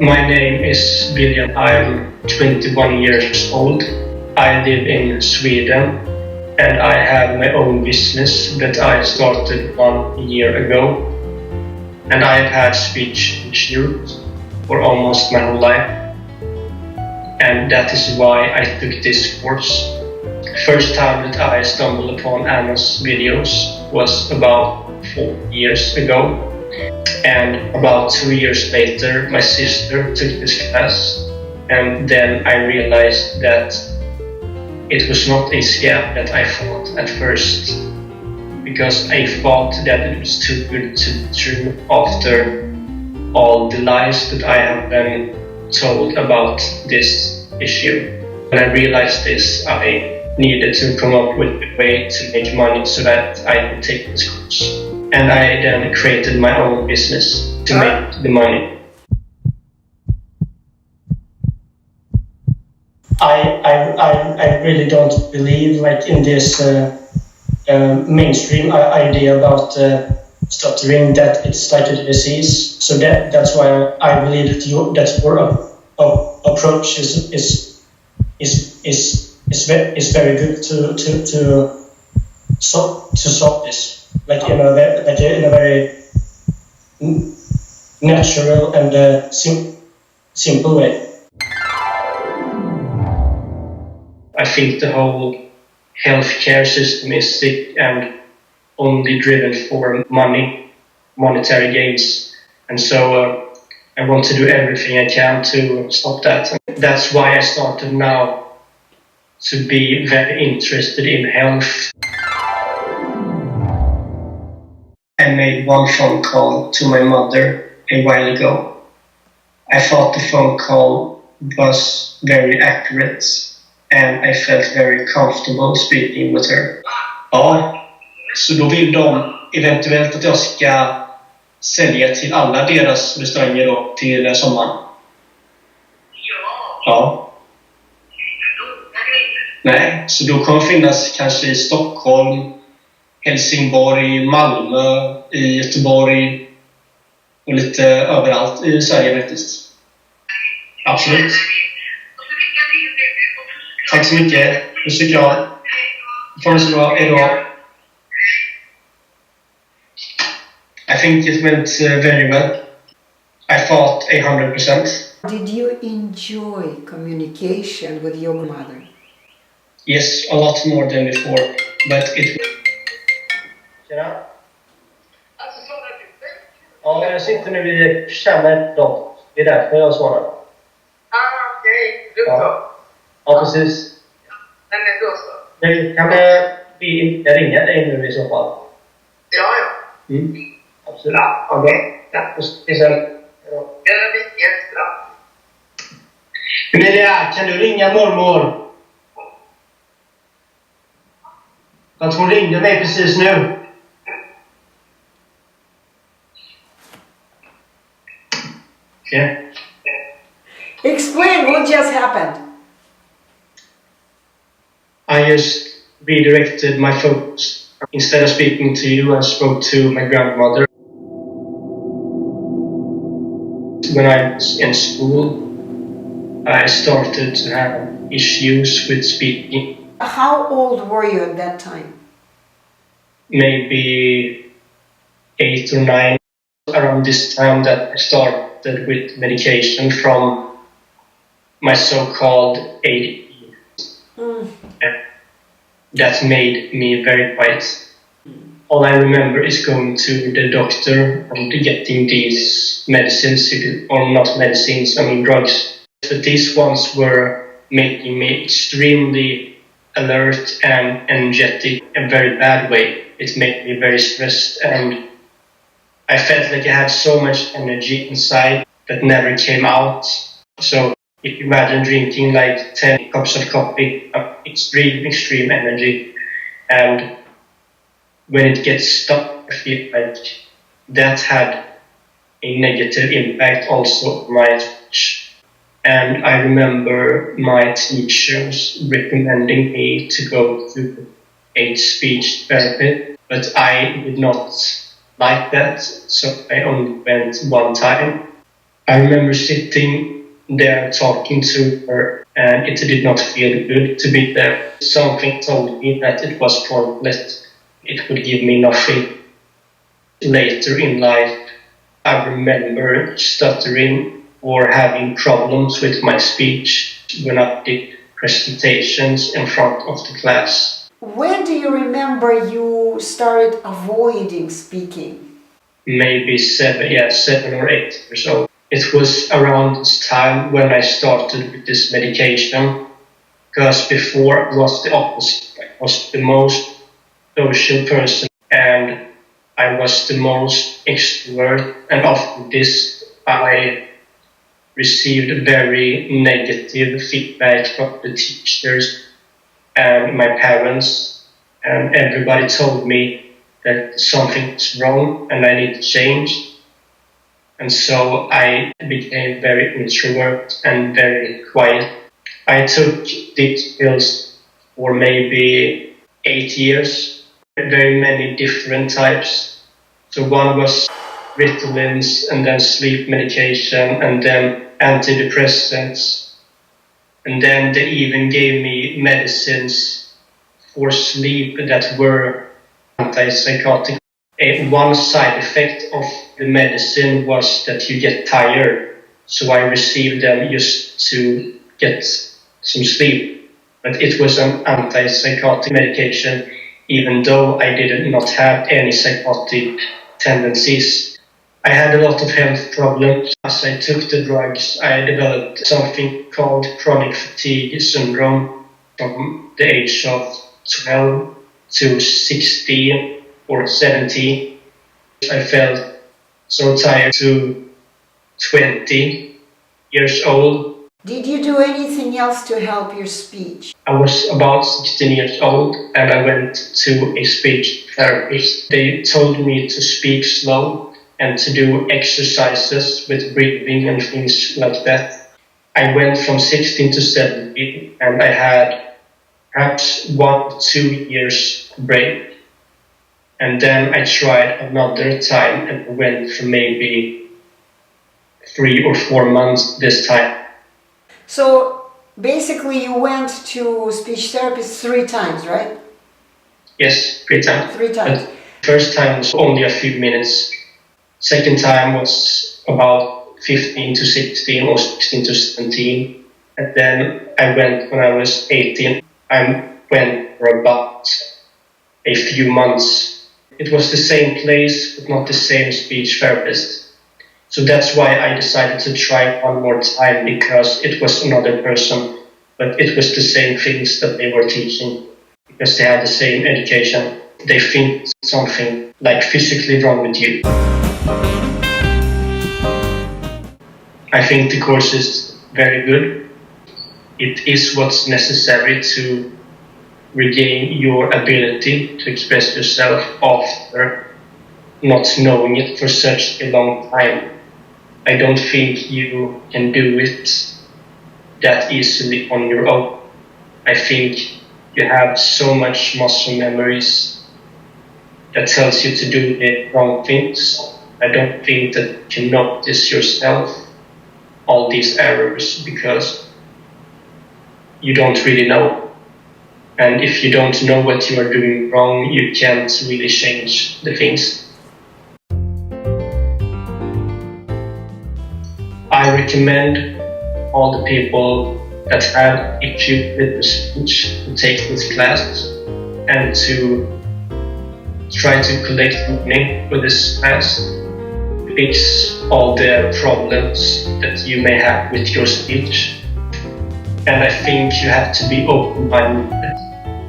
My name is William. I'm 21 years old. I live in Sweden and I have my own business that I started 1 year ago. And I've had speech issues for almost my whole life. And that is why I took this course. First time that I stumbled upon Anna's videos was about 4 years ago. And about 2 years later, my sister took this class, and then I realized that it was not a scam that I thought at first, because I thought that it was too good to be true after all the lies that I have been told about this issue. When I realized this, I needed to come up with a way to make money so that I could take this course. And I then created my own business to make the money. I really don't believe like in this mainstream idea about stuttering, that it's like a disease. So that's why I believe that your approach is very good to solve this. Like in a very natural and simple way. I think the whole healthcare system is sick and only driven for monetary gains. And so I want to do everything I can to stop that. And that's why I started now to be very interested in health. I made one phone call to my mother a while ago. I thought the phone call was very accurate and I felt very comfortable speaking with her. Ja, så då vill de eventuellt att jag ska sälja till alla deras restauranger då till sommaren. Ja. Nej, så då kommer finnas kanske i Stockholm, Helsingborg, Malmö, i Göteborg och lite överallt i Sverige faktiskt. Absolut. Tack så mycket. Nu tycker jag. Får det så bra. Hej då. I think it went very well. I thought 100%. Did you enjoy communication with your mother? Yes, a lot more than before, but it. Tjena. Ja, jag sitter nu vid Kärnet. Det är därför jag svarar. Okej. Du så? Ja, precis. Men då så? Kan jag ringa dig nu i så fall? Ja. Absolut. Ja, okej. Ja, och sen. Det är jättebra. Emilia, kan du ringa mormor? Att hon ringde mig precis nu. Okay. Explain what just happened. I just redirected my focus. Instead of speaking to you, I spoke to my grandmother. When I was in school, I started to have issues with speaking. How old were you at that time? Maybe 8 or 9. Around this time that I started with medication from my so-called ADD. That made me very quiet. All I remember is going to the doctor and getting these medicines, or not medicines, I mean drugs. But these ones were making me extremely alert and energetic in a very bad way. It made me very stressed and I felt like I had so much energy inside that never came out. So if you imagine drinking like 10 cups of coffee, extreme energy, and when it gets stuck, I feel like that had a negative impact also on my speech. And I remember my teachers recommending me to go to a speech therapy, but I did not like that, so I only went one time. I remember sitting there talking to her, and it did not feel good to be there. Something told me that it was pointless. It would give me nothing. Later in life, I remember stuttering or having problems with my speech when I did presentations in front of the class. When do you remember you started avoiding speaking? Maybe 7 or 8 years old. It was around this time when I started with this medication, because before it was the opposite. I was the most social person and I was the most extrovert, and after this I received very negative feedback from the teachers and my parents, and everybody told me that something's wrong and I need to change. And so I became very introvert and very quiet. I took these pills for maybe 8 years, very many different types. So one was Ritalins, and then sleep medication, and then antidepressants. And then they even gave me medicines for sleep that were antipsychotic. One side effect of the medicine was that you get tired, so I received them just to get some sleep. But it was an antipsychotic medication, even though I did not have any psychotic tendencies. I had a lot of health problems. As I took the drugs, I developed something called chronic fatigue syndrome from the age of 12 to 16 or 17. I felt so tired to 20 years old. Did you do anything else to help your speech? I was about 16 years old and I went to a speech therapist. They told me to speak slow and to do exercises with breathing and things like that. I went from 16 to 17 and I had perhaps 1 or 2 years break. And then I tried another time and went for maybe 3 or 4 months this time. So basically you went to speech therapist 3 times, right? Yes, 3 times. 3 times. But first time was only a few minutes. Second time was about 15 to 16 or 16 to 17. And then I went when I was 18. I went for about a few months. It was the same place, but not the same speech therapist. So that's why I decided to try one more time, because it was another person, but it was the same things that they were teaching, because they had the same education. They think something like physically wrong with you. I think the course is very good. It is what's necessary to regain your ability to express yourself after not knowing it for such a long time. I don't think you can do it that easily on your own. I think you have so much muscle memories that tells you to do the wrong things. I don't think that you can notice yourself all these errors because you don't really know. And if you don't know what you are doing wrong, you can't really change the things. I recommend all the people that have issues with the speech to take this class and to try to collect money for this class, fix all the problems that you may have with your speech. And I think you have to be open-minded.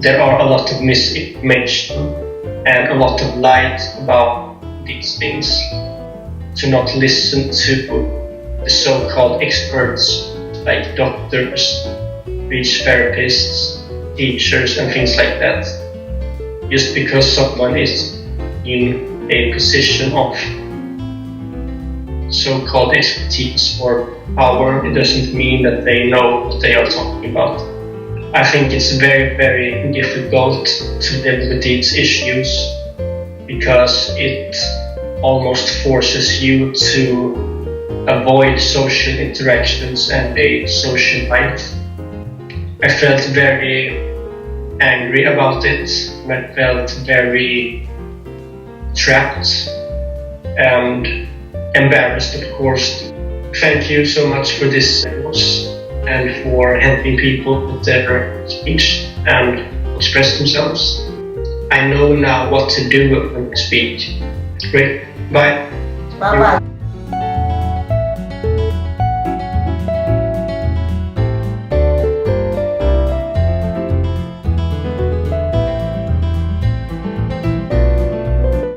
There are a lot of misinformation and a lot of lies about these things. To not listen to the so-called experts like doctors, speech therapists, teachers and things like that. Just because someone is in a position of so-called expertise or power, it doesn't mean that they know what they are talking about. I think it's very, very difficult to deal with these issues because it almost forces you to avoid social interactions and a social life. I felt very angry about it. I felt very trapped and embarrassed, of course. Thank you so much for this course and for helping people with their speech and express themselves. I know now what to do when I speak. Great. Bye. Bye-bye.